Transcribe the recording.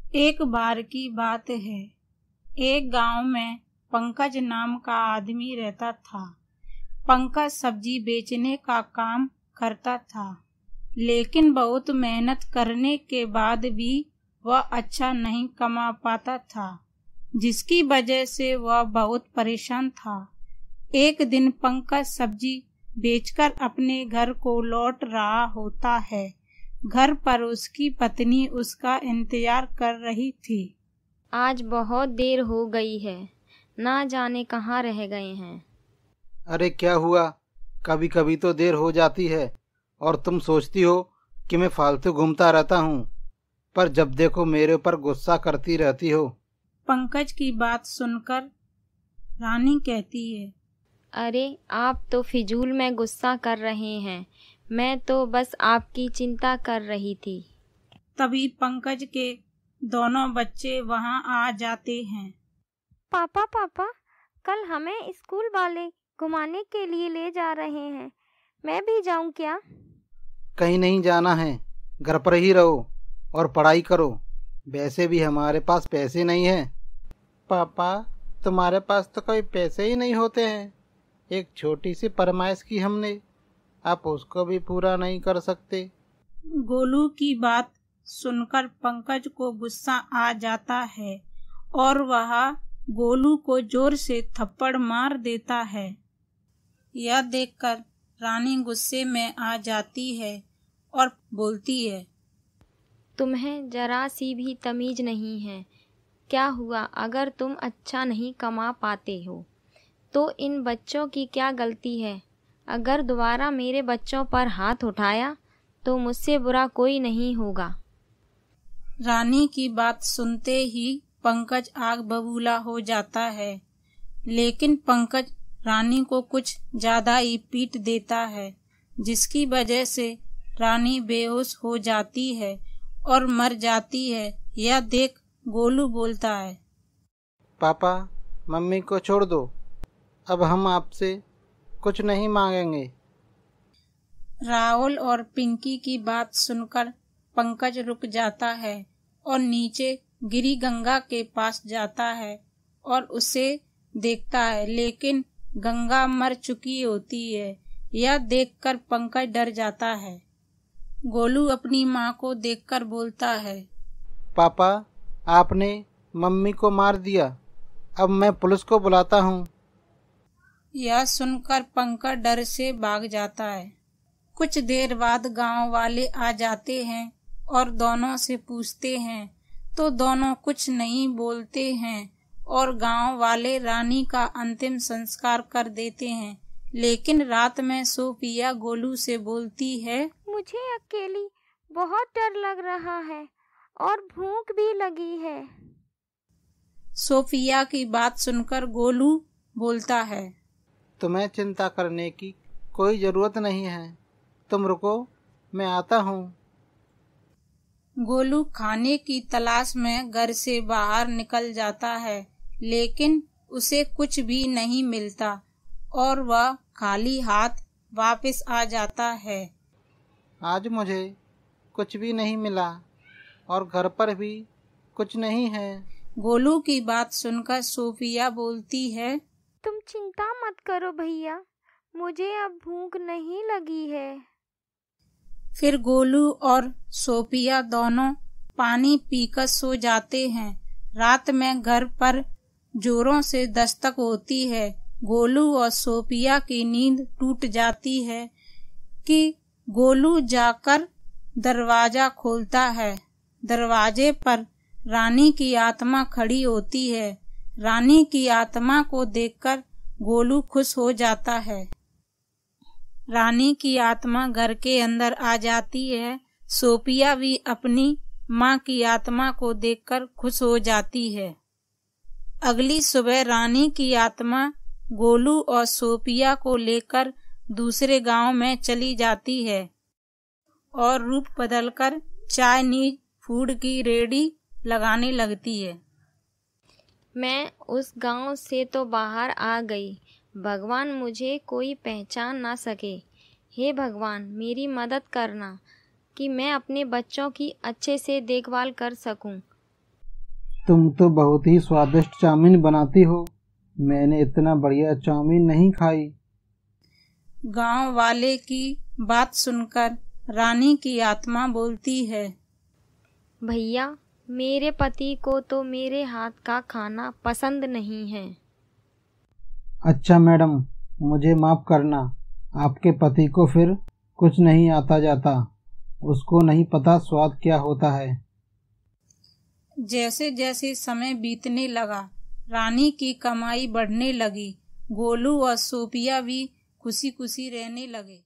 एक बार की बात है। एक गांव में पंकज नाम का आदमी रहता था। पंकज सब्जी बेचने का काम करता था, लेकिन बहुत मेहनत करने के बाद भी वह अच्छा नहीं कमा पाता था, जिसकी वजह से वह बहुत परेशान था। एक दिन पंकज सब्जी बेचकर अपने घर को लौट रहा होता है। घर पर उसकी पत्नी उसका इंतजार कर रही थी। आज बहुत देर हो गई है, ना जाने कहाँ रह गए हैं। अरे क्या हुआ? कभी कभी तो देर हो जाती है और तुम सोचती हो कि मैं फालतू घूमता रहता हूँ, पर जब देखो मेरे ऊपर गुस्सा करती रहती हो। पंकज की बात सुनकर रानी कहती है, अरे आप तो फिजूल में गुस्सा कर रहे हैं, मैं तो बस आपकी चिंता कर रही थी। तभी पंकज के दोनों बच्चे वहां आ जाते हैं। पापा पापा, कल हमें स्कूल वाले घुमाने के लिए ले जा रहे हैं, मैं भी जाऊं क्या? कहीं नहीं जाना है, घर पर ही रहो और पढ़ाई करो। वैसे भी हमारे पास पैसे नहीं हैं। पापा, तुम्हारे पास तो कोई पैसे ही नहीं होते हैं। एक छोटी सी फरमाइश की हमने, आप उसको भी पूरा नहीं कर सकते। गोलू की बात सुनकर पंकज को गुस्सा आ जाता है और वह गोलू को जोर से थप्पड़ मार देता है। यह देखकर रानी गुस्से में आ जाती है और बोलती है, तुम्हें जरा सी भी तमीज नहीं है। क्या हुआ अगर तुम अच्छा नहीं कमा पाते हो तो इन बच्चों की क्या गलती है? अगर दोबारा मेरे बच्चों पर हाथ उठाया तो मुझसे बुरा कोई नहीं होगा। रानी की बात सुनते ही पंकज आग बबूला हो जाता है, लेकिन पंकज रानी को कुछ ज्यादा ही पीट देता है, जिसकी वजह से रानी बेहोश हो जाती है और मर जाती है। यह देख गोलू बोलता है, पापा, मम्मी को छोड़ दो, अब हम आपसे कुछ नहीं मांगेंगे। राहुल और पिंकी की बात सुनकर पंकज रुक जाता है और नीचे गिरी गंगा के पास जाता है और उसे देखता है, लेकिन गंगा मर चुकी होती है। यह देखकर पंकज डर जाता है। गोलू अपनी माँ को देखकर बोलता है, पापा, आपने मम्मी को मार दिया, अब मैं पुलिस को बुलाता हूँ। यह सुनकर पंकज डर से भाग जाता है। कुछ देर बाद गांव वाले आ जाते हैं और दोनों से पूछते हैं तो दोनों कुछ नहीं बोलते हैं और गांव वाले रानी का अंतिम संस्कार कर देते हैं। लेकिन रात में सोफिया गोलू से बोलती है, मुझे अकेली बहुत डर लग रहा है और भूख भी लगी है। सोफिया की बात सुनकर गोलू बोलता है, तुम्हें चिंता करने की कोई जरूरत नहीं है, तुम रुको, मैं आता हूँ। गोलू खाने की तलाश में घर से बाहर निकल जाता है, लेकिन उसे कुछ भी नहीं मिलता और वह खाली हाथ वापस आ जाता है। आज मुझे कुछ भी नहीं मिला और घर पर भी कुछ नहीं है। गोलू की बात सुनकर सोफिया बोलती है, तुम चिंता मत करो भैया, मुझे अब भूख नहीं लगी है। फिर गोलू और सोफिया दोनों पानी पीकर सो जाते हैं। रात में घर पर जोरों से दस्तक होती है। गोलू और सोफिया की नींद टूट जाती है कि गोलू जाकर दरवाजा खोलता है। दरवाजे पर रानी की आत्मा खड़ी होती है। रानी की आत्मा को देखकर गोलू खुश हो जाता है। रानी की आत्मा घर के अंदर आ जाती है। सोफिया भी अपनी माँ की आत्मा को देखकर खुश हो जाती है। अगली सुबह रानी की आत्मा गोलू और सोफिया को लेकर दूसरे गांव में चली जाती है और रूप बदलकर चाइनीज फूड की रेडी लगाने लगती है। मैं उस गांव से तो बाहर आ गई, भगवान मुझे कोई पहचान ना सके। हे भगवान, मेरी मदद करना कि मैं अपने बच्चों की अच्छे से देखभाल कर सकूं। तुम तो बहुत ही स्वादिष्ट चाउमीन बनाती हो। मैंने इतना बढ़िया चाउमीन नहीं खाई। गांव वाले की बात सुनकर रानी की आत्मा बोलती है, भैया, मेरे पति को तो मेरे हाथ का खाना पसंद नहीं है। अच्छा मैडम, मुझे माफ करना। आपके पति को फिर कुछ नहीं आता जाता, उसको नहीं पता स्वाद क्या होता है। जैसे जैसे समय बीतने लगा, रानी की कमाई बढ़ने लगी। गोलू और सोफिया भी खुशी खुशी रहने लगे।